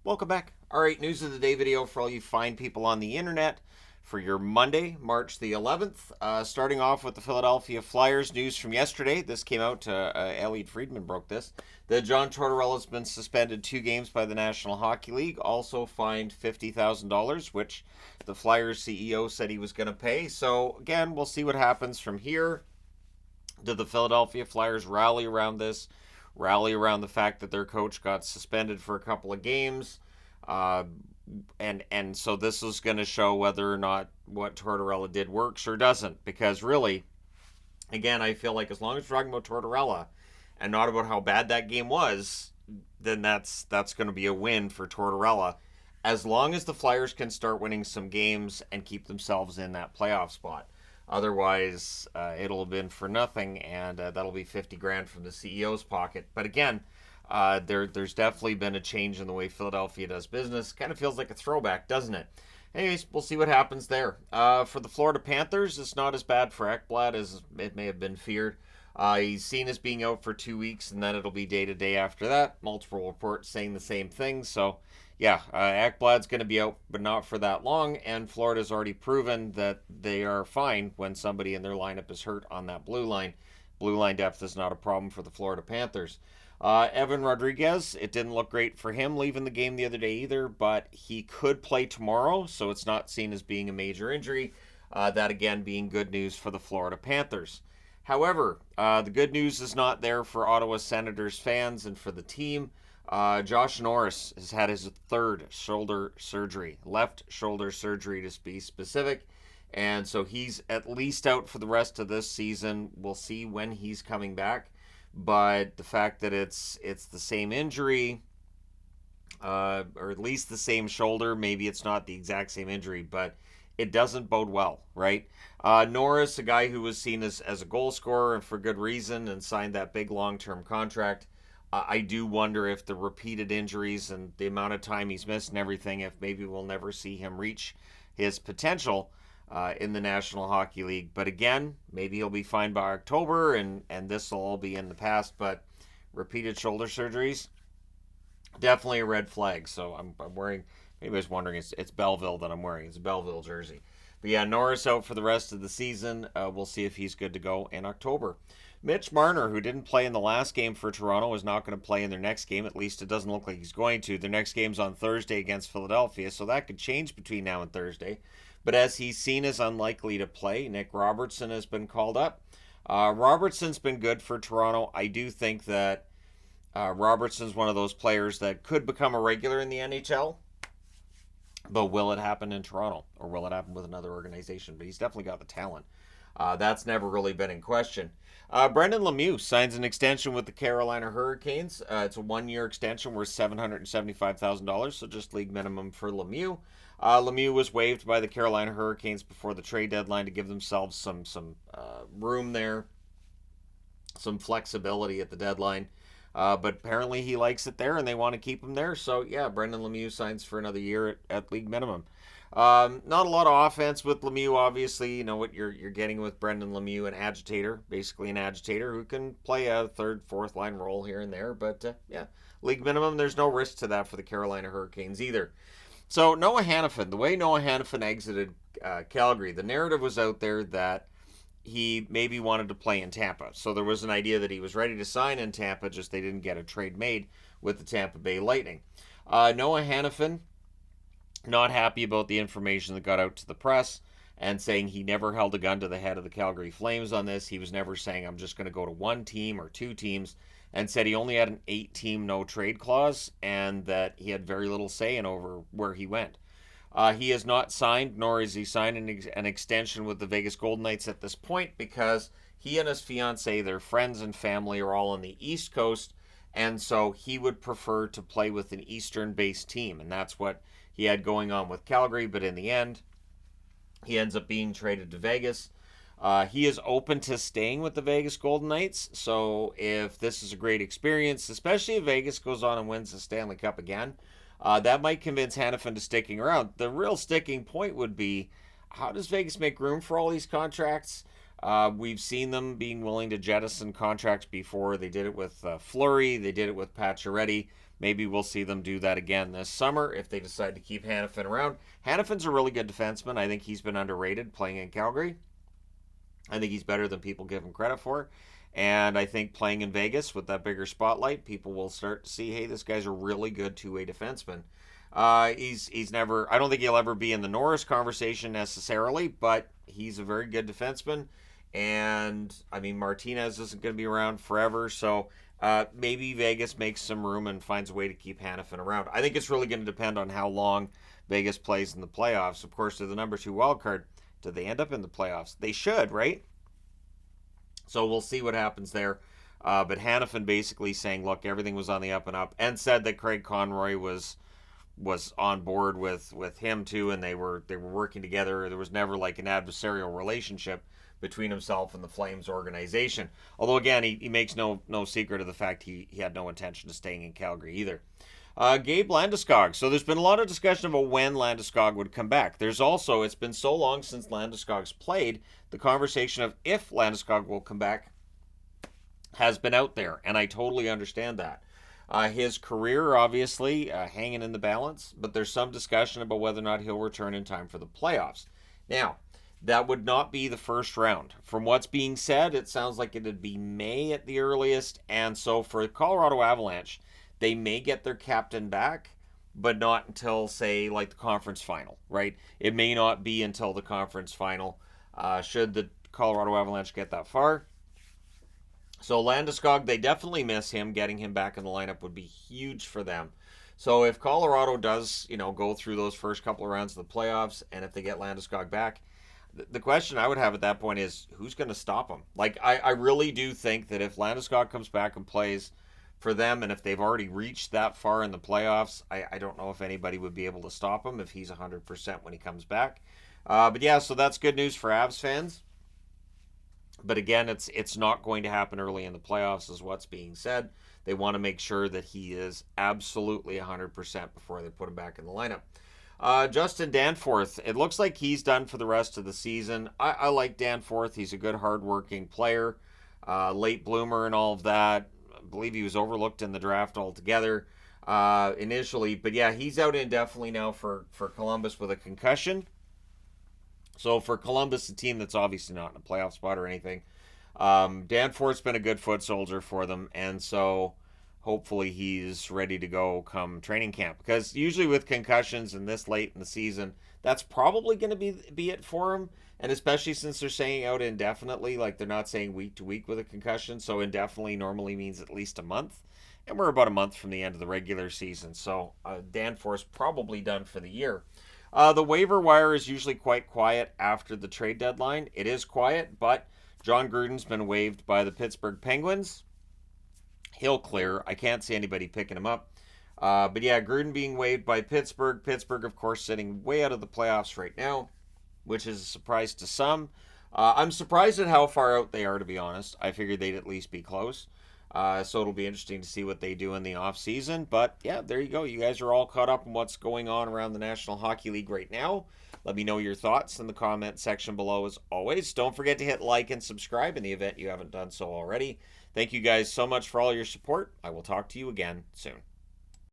Welcome back. All right, news of the day video for all you fine people on the internet for your Monday, March the 11th. Starting off with the Philadelphia Flyers news from yesterday. This came out, Elliot Friedman broke this. That John Tortorella has been suspended 2 games by the National Hockey League, also fined $50,000, which the Flyers CEO said he was going to pay. So, again, we'll see what happens from here. Did the Philadelphia Flyers rally around this? Rally around the fact that their coach got suspended for a couple of games? Uh, and so this is going to show whether or not what Tortorella did works or doesn't. Because really, again, I feel like as long as we're talking about Tortorella and not about how bad that game was, then that's going to be a win for Tortorella. As long as the Flyers can start winning some games and keep themselves in that playoff spot. Otherwise, it'll have been for nothing, and that'll be 50 grand from the CEO's pocket. But again, there's definitely been a change in the way Philadelphia does business. Kind of feels like a throwback, doesn't it? Anyways, we'll see what happens there. For the Florida Panthers, it's not as bad for Ekblad as it may have been feared. He's seen as being out for 2 weeks, and then it'll be day to day after that. Multiple reports saying the same thing. So, yeah, Ekblad's going to be out, but not for that long. And Florida's already proven that they are fine when somebody in their lineup is hurt on that blue line. Blue line depth is not a problem for the Florida Panthers. Evan Rodriguez, it didn't look great for him leaving the game the other day either, but he could play tomorrow, so it's not seen as being a major injury. That again being good news for the Florida Panthers. However, the good news is not there for Ottawa Senators fans and for the team. Josh Norris has had his third shoulder surgery, left shoulder surgery to be specific. And so he's at least out for the rest of this season. We'll see when he's coming back. But the fact that it's the same injury, or at least the same shoulder, maybe it's not the exact same injury, but it doesn't bode well, right? Norris, a guy who was seen as a goal scorer and for good reason and signed that big long-term contract. I do wonder if the repeated injuries and the amount of time he's missed and everything, if maybe we'll never see him reach his potential in the National Hockey League. But again, maybe he'll be fine by October and this will all be in the past. But repeated shoulder surgeries, definitely a red flag. So I'm wearing, maybe I was wondering, it's Belleville that I'm wearing. It's a Belleville jersey. But yeah, Norris out for the rest of the season. We'll see if he's good to go in October. Mitch Marner, who didn't play in the last game for Toronto, is not going to play in their next game. At least it doesn't look like he's going to. Their next game's on Thursday against Philadelphia, so that could change between now and Thursday. But as he's seen as unlikely to play, Nick Robertson has been called up. Robertson's been good for Toronto. I do think that Robertson's one of those players that could become a regular in the NHL. But will it happen in Toronto? Or will it happen with another organization? But he's definitely got the talent. That's never really been in question. Brendan Lemieux signs an extension with the Carolina Hurricanes. It's a 1-year extension worth $775,000, so just league minimum for Lemieux. Lemieux was waived by the Carolina Hurricanes before the trade deadline to give themselves some room there, some flexibility at the deadline. But apparently he likes it there and they want to keep him there. So, yeah, Brendan Lemieux signs for another year at league minimum. Not a lot of offense with Lemieux, obviously. You know what you're getting with Brendan Lemieux, an agitator, basically an agitator who can play a third, fourth line role here and there. But, yeah, league minimum, there's no risk to that for the Carolina Hurricanes either. So, Noah Hanifin, the way Noah Hanifin exited Calgary, the narrative was out there that he maybe wanted to play in Tampa. So there was an idea that he was ready to sign in Tampa, just they didn't get a trade made with the Tampa Bay Lightning. Noah Hanifin, not happy about the information that got out to the press and saying he never held a gun to the head of the Calgary Flames on this. He was never saying, I'm just going to go to one team or two teams, and said he only had an 8-team no-trade clause and that he had very little say in over where he went. He has not signed, nor is he signing an extension with the Vegas Golden Knights at this point because he and his fiancee, their friends and family, are all on the East Coast, and so he would prefer to play with an Eastern-based team, and that's what he had going on with Calgary, but in the end, he ends up being traded to Vegas. He is open to staying with the Vegas Golden Knights, so if this is a great experience, especially if Vegas goes on and wins the Stanley Cup again, that might convince Hanifin to sticking around. The real sticking point would be, how does Vegas make room for all these contracts? We've seen them being willing to jettison contracts before. They did it with Fleury. They did it with Pacioretty. Maybe we'll see them do that again this summer if they decide to keep Hanifin around. Hanifin's a really good defenseman. I think he's been underrated playing in Calgary. I think he's better than people give him credit for. And I think playing in Vegas with that bigger spotlight, people will start to see, hey, this guy's a really good two-way defenseman. He's never, I don't think he'll ever be in the Norris conversation necessarily, but he's a very good defenseman. And, I mean, Martinez isn't going to be around forever, so maybe Vegas makes some room and finds a way to keep Hanifin around. I think it's really going to depend on how long Vegas plays in the playoffs. Of course, they're the number 2 wild card. Do they end up in the playoffs? They should, right? So we'll see what happens there. But Hanifin basically saying, look, everything was on the up and up, and said that Craig Conroy was on board with him too, and they were working together. There was never like an adversarial relationship between himself and the Flames organization. Although again, he makes no secret of the fact he had no intention of staying in Calgary either. Gabe Landeskog. So there's been a lot of discussion about when Landeskog would come back. There's also, it's been so long since Landeskog's played, the conversation of if Landeskog will come back has been out there, and I totally understand that. His career, obviously, hanging in the balance, but there's some discussion about whether or not he'll return in time for the playoffs. Now, that would not be the first round. From what's being said, it sounds like it'd be May at the earliest, and so for Colorado Avalanche, they may get their captain back, but not until, say, like the conference final, right? It may not be until the conference final, should the Colorado Avalanche get that far. So Landeskog, they definitely miss him. Getting him back in the lineup would be huge for them. So if Colorado does, go through those first couple of rounds of the playoffs, and if they get Landeskog back, the question I would have at that point is, who's going to stop him? Like, I really do think that if Landeskog comes back and plays for them, and if they've already reached that far in the playoffs, I don't know if anybody would be able to stop him if he's 100% when he comes back. But yeah, so that's good news for Avs fans. But again, it's not going to happen early in the playoffs is what's being said. They want to make sure that he is absolutely 100% before they put him back in the lineup. Justin Danforth, it looks like he's done for the rest of the season. I like Danforth. He's a good, hardworking player, late bloomer and all of that. I believe he was overlooked in the draft altogether initially. But yeah, he's out indefinitely now for Columbus with a concussion. So for Columbus, a team that's obviously not in a playoff spot or anything, Danforth's been a good foot soldier for them, and so hopefully he's ready to go come training camp. Because usually with concussions and this late in the season, that's probably going to be it for him, and especially since they're saying out indefinitely, like they're not saying week to week with a concussion, so indefinitely normally means at least a month, and we're about a month from the end of the regular season, so Danforth's probably done for the year. The waiver wire is usually quite quiet after the trade deadline. It is quiet, but John Gruden's been waived by the Pittsburgh Penguins. He'll clear. I can't see anybody picking him up. But yeah, Gruden being waived by Pittsburgh. Pittsburgh, of course, sitting way out of the playoffs right now, which is a surprise to some. I'm surprised at how far out they are, to be honest. I figured they'd at least be close. So it'll be interesting to see what they do in the offseason. But yeah, there you go. You guys are all caught up on what's going on around the National Hockey League right now. Let me know your thoughts in the comment section below as always. Don't forget to hit like and subscribe in the event you haven't done so already. Thank you guys so much for all your support. I will talk to you again soon.